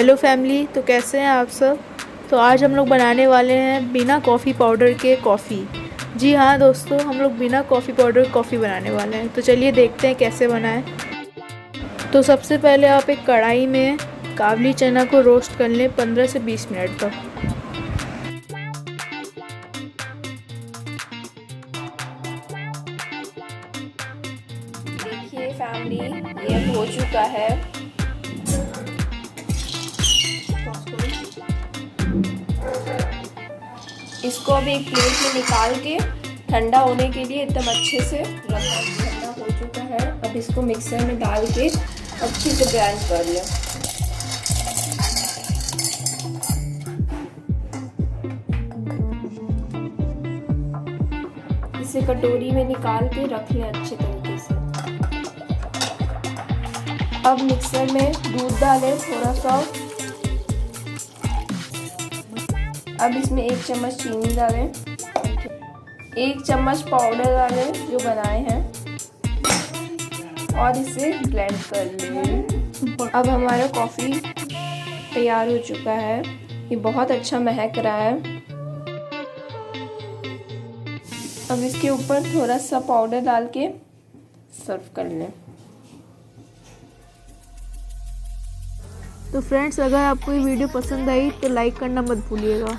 Hello family, तो कैसे हैं आप सब। तो आज हम लोग बनाने वाले हैं बिना कॉफ़ी पाउडर के कॉफ़ी। जी हाँ दोस्तों, हम लोग बिना कॉफ़ी पाउडर कॉफ़ी बनाने वाले हैं। तो चलिए देखते हैं कैसे बनाएं। तो सबसे पहले आप एक कढ़ाई में काबुली चना को रोस्ट कर लें 15 से 20 मिनट तक। देखिए फैमिली, ये हो चुका है। इसको अब एक प्लेट में निकाल के ठंडा होने के लिए एकदम अच्छे से रख दें। ठंडा हो चुका है, अब इसको मिक्सर में डाल के अच्छे से ग्राइंड कर लें। इसे कटोरी में निकाल के रख लें अच्छे तरीके से। अब मिक्सर में दूध डालें थोड़ा सा। अब इसमें 1 चम्मच चीनी डालें, 1 चम्मच पाउडर डालें जो बनाए हैं, और इसे ब्लेंड कर लें। अब हमारा कॉफ़ी तैयार हो चुका है। ये बहुत अच्छा महक रहा है। अब इसके ऊपर थोड़ा सा पाउडर डाल के सर्व कर लें। तो फ्रेंड्स, अगर आपको ये वीडियो पसंद आई तो लाइक करना मत भूलिएगा।